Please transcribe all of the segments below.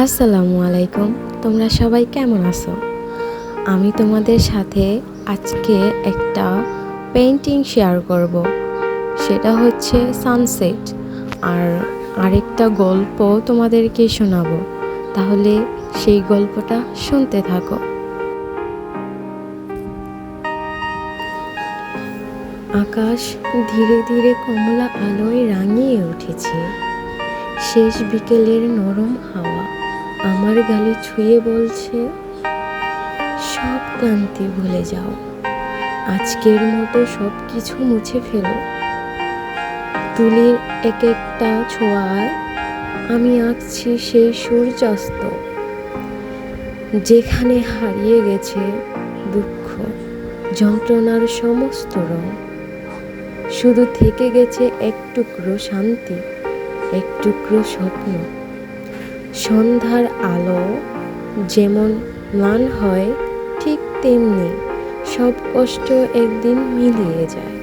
আসসালামু আলাইকুম। তোমরা সবাই কেমন আছো? আমি তোমাদের সাথে আজকে একটা পেইন্টিং শেয়ার করব। সেটা হচ্ছে সানসেট। আর আরেকটা গল্প তোমাদেরকে শোনাবো। তাহলে সেই গল্পটা শুনতে থাকো। আকাশ ধীরে ধীরে কমলা আলোয় রাঙিয়ে উঠেছে। শেষ বিকেলের নরম হাওয়া আমার গালে ছুঁয়ে বলছে, সব ক্লান্তি ভুলে যাও, আজকের মতো সব কিছু মুছে ফেলো। তুলির এক একটা ছোঁয়ায় আমি আঁকছি সেই সূর্যাস্ত, যেখানে হারিয়ে গেছে দুঃখ, যন্ত্রণার সমস্ত রং। শুধু থেকে গেছে এক টুকরো শান্তি, এক টুকরো স্বপ্ন। সন্ধ্যার আলো যেমন ম্লান হয়, ঠিক তেমনি সব কষ্ট একদিন মিলিয়ে যায়।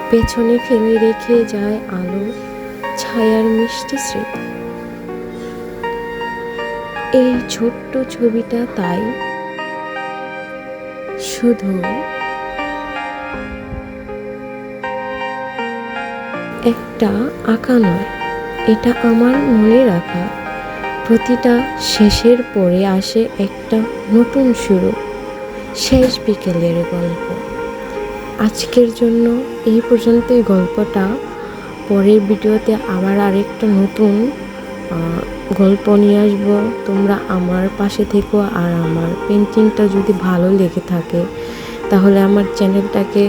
পেছনে ফেলে রেখে যায় আলো ছায়ার মিষ্টি স্মৃতি। এই ছোট্ট ছবিটা তাই শুধু একটা আঁকা নয়, এটা আমার মনে রাখা। প্রতিটা শেষের পরে আসে একটা নতুন শুরু, শেষ বিকেলের গল্প। আজকের জন্য এই পর্যন্তই গল্পটা। পরের ভিডিওতে আবার আরেকটা নতুন গল্প নিয়ে আসবো। তোমরা আমার পাশে থেকো, আর আমার পেন্টিংটা যদি ভালো লেগে থাকে তাহলে আমার চ্যানেলটাকে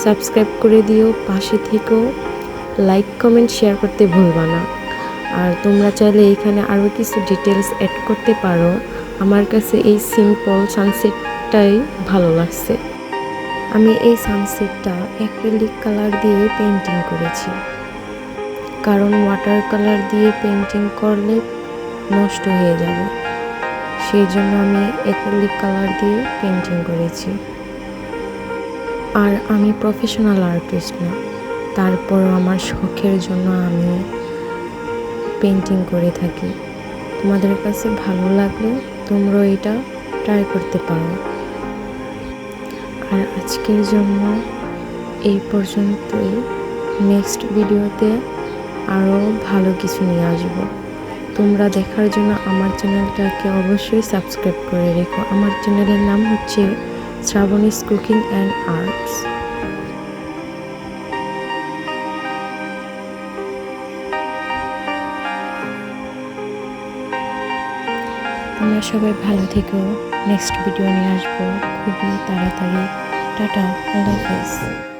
সাবস্ক্রাইব করে দিও, পাশে থেকো, লাইক কমেন্ট শেয়ার করতে ভুলবা না। আর তোমরা চাইলে এখানে আরও কিছু ডিটেলস অ্যাড করতে পারো। আমার কাছে এই সিম্পল সানসেটটাই ভালো লাগছে। আমি এই সানসেটটা অ্যাক্রিলিক কালার দিয়ে পেন্টিং করেছি, কারণ ওয়াটার কালার দিয়ে পেন্টিং করলে নষ্ট হয়ে যাবে। সেই জন্য আমি অ্যাক্রিলিক কালার দিয়ে পেন্টিং করেছি। আর আমি প্রফেশনাল আর্টিস্ট না, তারপরও আমার শখের জন্য আমি পেন্টিং করে থাকি। তোমাদের কাছে ভালো লাগলে তোমরাও এটা ট্রাই করতে পারো। আর আজকের জন্য এই পর্যন্তই। নেক্সট ভিডিওতে আরও ভালো কিছু নিয়ে আসবো। তোমরা দেখার জন্য আমার চ্যানেলটাকে অবশ্যই সাবস্ক্রাইব করে রেখো। আমার চ্যানেলের নাম হচ্ছে শ্রাবণীস কুকিং অ্যান্ড আর্টস। তোমরা সবাই ভালো থেকো। নেক্সট ভিডিও নিয়ে আসবো খুবই তাড়াতাড়ি। টাটা, আল্লাহ হাফেজ।